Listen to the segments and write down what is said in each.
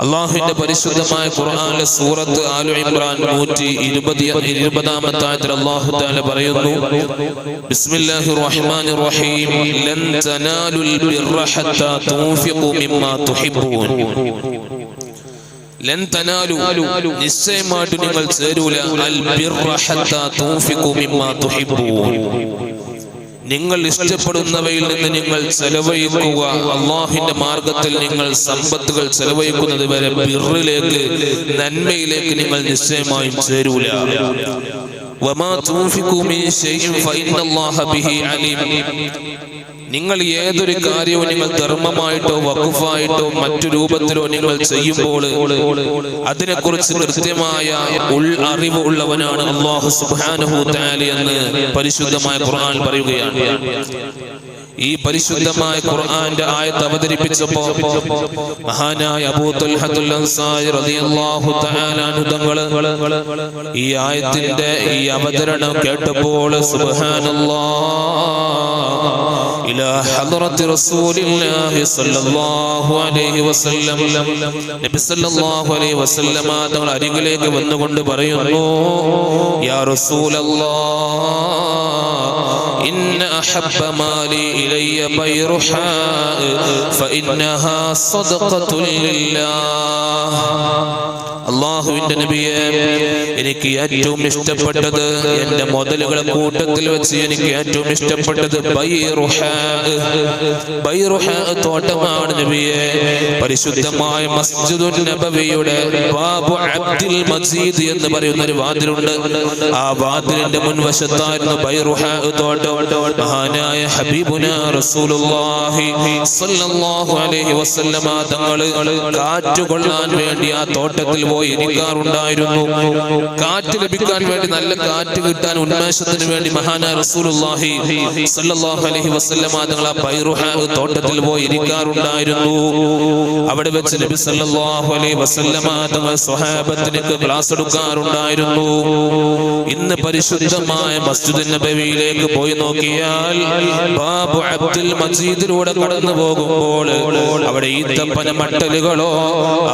അല്ലാഹുവിന്റെ പരിശുദ്ധമായ ഖുർആനിലെ സൂറത്ത് ആലു ഇംറാൻ 120-ാമത്തെ ആയത്തിൽ അല്ലാഹു തആല പറയുന്നു ബിസ്മില്ലാഹിർ റഹ്മാനിർ റഹീം ലൻ തനാലുൽ ബിർറ ഹത്താ തുൻഫിഖു മിമ്മാ തുഹിബ്ബൂൻ ലൻ തനാലു നിശ്ചയമായിട്ട് നിങ്ങൾ ചേരൂല അൽ ബിർറ ഹത്താ തുൻഫിഖു മിമ്മാ തുഹിബ്ബൂൻ നിങ്ങൾ ഇഷ്ടപ്പെടുന്നവയിൽ നിന്ന് നിങ്ങൾ ചെലവഴിക്കുക. അല്ലാഹുവിന്റെ മാർഗത്തിൽ നിങ്ങൾ സമ്പത്തുകൾ ചെലവഴിക്കുന്നത് വരെ ബിർറിലേക്ക്, നന്മയിലേക്ക് നിങ്ങൾ നിശ്ചയമായും ചേരൂല. വമാ തുൻഫിഖു മിൻ ശൈഇൻ ഫഇന്നല്ലാഹ ബിഹി അലീം. നിങ്ങൾ ഏതൊരു കാര്യവും നിങ്ങൾ ധർമ്മമായിട്ടോ വഖഫായിട്ടോ മറ്റു രൂപത്തിലോ നിങ്ങൾ ചെയ്യുമ്പോൾ അതിനെക്കുറിച്ച് കൃത്യമായ അറിവ് ഉള്ളവനാണ് അല്ലാഹു സുബ്ഹാനഹു തആല എന്ന് പരിശുദ്ധമായ ഖുർആൻ പറയുകയാണ്. ഈ പരിശുദ്ധമായ ഖുർആന്റെ ആയത്ത് അവതരിപ്പിച്ചപ്പോൾ മഹാനായ അബൂ തുൽഹത്തുൽ അൻസാരി റളിയല്ലാഹു തആല അൻഹു തങ്ങൾ ഈ ആയത്തിന്റെ ഈ അവതരണം കേട്ടപ്പോൾ സുബ്ഹാനല്ലാഹ് ഇലാ ഹദ്റത്തി റസൂലില്ലാഹി സ്വല്ലല്ലാഹു അലൈഹി വസല്ലം നബി സ്വല്ലല്ലാഹു അലൈഹി വസല്ലം തങ്ങൾ അരികിലേക്ക് വന്നുകൊണ്ട് പറയുന്നു, യാ റസൂലല്ലാഹ് ഇന്ന അഹബ്ബ മാലി ഇലയ്യ ബൈറുഹാ ഫഇന്നഹാ സദഖത്തുൽ ലില്ലാഹ്. അല്ലാഹുവിന്റെ നബിയെ, എനിക്ക് ഏറ്റവും ഇഷ്ടപ്പെട്ടത്, എന്റെ മുതലുകളെ കൂട്ടത്തിൽ വെച്ച് എനിക്ക് ഏറ്റവും ഇഷ്ടപ്പെട്ടത് ബൈറുഹാ തോട്ടമാണ് നബിയെ. പരിശുദ്ധമായ മസ്ജിദുൻ നബവിയുടെ ബാബു അബ്ദുൽ മജീദ് എന്ന് പറയുന്ന ഒരു വാതിലുണ്ട്. ആ വാതിലിന്റെ മുൻവശത്തായിരുന്നു ബൈറുഹാ തോട്ടം. മഹാനായ ഹബീബുനാ റസൂലുള്ളാഹി സ്വല്ലല്ലാഹു അലൈഹി വസല്ലം തങ്ങൾ കാറ്റ് കൊള്ളാൻ വേണ്ടി ആ തോട്ടത്തിൽ പോയി ഇരിക്കാറുണ്ടായിരുന്നു. കാറ്റ് ലഭിക്കാൻ വേണ്ടി, നല്ല കാറ്റ് കിട്ടാൻ, ഉന്മേഷത്തിന് വേണ്ടി മഹാനായ റസൂലുള്ളാഹി സ്വല്ലല്ലാഹു അലൈഹി വസല്ലം തങ്ങൾ ആ ബൈറുഹാ തോട്ടത്തിൽ പോയി ഇരിക്കാറുണ്ടായിരുന്നു. അവിടെ വെച്ച് നബി സ്വല്ലല്ലാഹു അലൈഹി വസല്ലം തങ്ങൾ സ്വഹാബത്തിന് ക്ലാസ് എടുക്കാറുണ്ടായിരുന്നു. ഇന്ന് പരിശുദ്ധമായ മസ്ജിദുൻ നബവിയിലേക്ക് പോയി നോക്കിയാൽ ബാബു അബ്ദുൽ മജീദിലൂടെ കടന്നു പോകുമ്പോൾ അവിടെ ഈത്തപ്പന മട്ടലുകളോ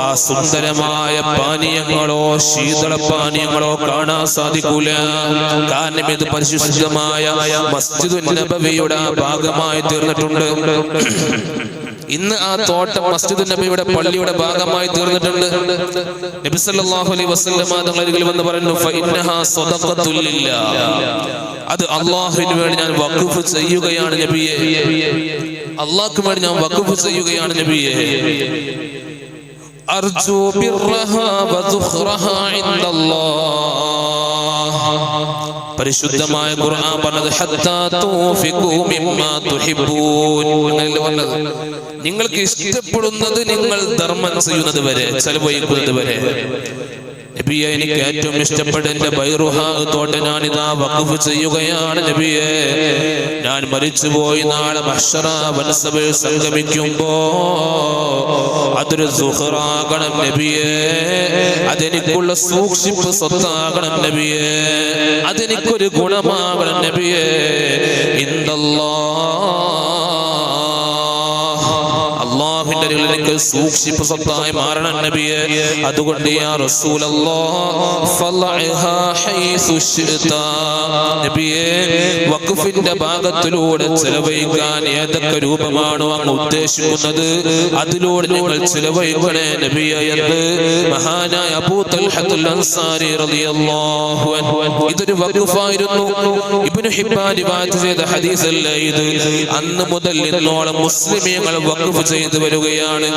ആ സുന്ദരമായ പാനീയങ്ങളോ ശീതള പാനീയങ്ങളോ കാണാൻ സാധിക്കൂല. കാരണം ഇത് പരിശുദ്ധമായ മസ്ജിദുൻ നബവിയുടെ ഭാഗമായി തീർന്നിട്ടുണ്ട്. ഇന്ന് ആ തോട്ടം മസ്ജിദുൻ നബിയുടെ പള്ളിയുടെ ഭാഗമായി തീർന്നിട്ടുണ്ട്. നബി സല്ലല്ലാഹു അലൈഹി വസല്ലം തങ്ങൾ അരികിൽ വന്ന് പറഞ്ഞു, ഫഇന്നഹാ സദഖത്തുൽ ലില്ലാഹ്. അത് അല്ലാഹുവിന് വേണ്ടി ഞാൻ വഖഫ് ചെയ്യുകയാണ് നബിയെ. അല്ലാഹുവിന് വേണ്ടി ഞാൻ വഖഫ് ചെയ്യുകയാണ് നബിയെ. അർജു ബിർറഹാ വദുഖ്റഹാ ഇൻദല്ലാഹ്. പരിശുദ്ധമായ ഖുർആൻ പറഞ്ഞത് ഹത്താ തുൻഫിഖു മിമ്മാ തുഹിബ്ബൂൻ. നിങ്ങൾക്ക് ഇഷ്ടപ്പെടുന്നത് നിങ്ങൾ ധർമ്മം ചെയ്യുന്നത് വരെ, ചെലവഴിക്കുന്നത് വരെ. നബിയെ, എനിക്ക് ഏറ്റവും ഇഷ്ടപ്പെട്ട എന്റെ ബൈറുഹാ തോട്ടം ഞാനിതാ വഖഫ് ചെയ്യുകയാണ് നബിയെ. ഞാൻ മരിച്ചുപോയി നാളെ മഹ്ശറ വനസഭയിൽ സംഗമിക്കുമ്പോ അതൊരു സുഖറാകണം നബിയെ. അതെനിക്കുള്ള സൂക്ഷിപ്പ് സ്വത്താകണം നബിയെ. അതെനിക്കൊരു ഗുണമാകണം നബിയെ. അല്ലാഹുവിന്റെ എനിക്ക് സൂക്ഷിപ്പ് സ്വത്തായി മാറണം നബിയെ. അതുകൊണ്ട് യാ റസൂലല്ലാഹ് ഫളഅഹാ ഹൈസു ശിഅത. നബിയെ, വഖഫിന്റെ ഭാഗത്തിലൂടെ ചെലവഴിക്കാൻ ഏതൊക്കെ രൂപമാണോ അങ്ങ് ഉദ്ദേശിക്കുന്നത് അതിലൂടെ നിങ്ങൾ ചെലവഴിക്കണേ നബിയെ എന്ന് മഹാനായ അബൂ തുൽഹത്തുൽ അൻസാരി റളിയല്ലാഹു അൻഹു. ഇതൊരു വഖഫായിരുന്നു. ഇബ്നു ഹിബ്ബാൻ റിവായത്ത് ചെയ്ത ഹദീസ് അല്ല ഇത്. അന്ന് മുതൽ ഇന്നോളം മുസ്ലിമീങ്ങൾ വഖഫ് ചെയ്തു വരികയാണ്.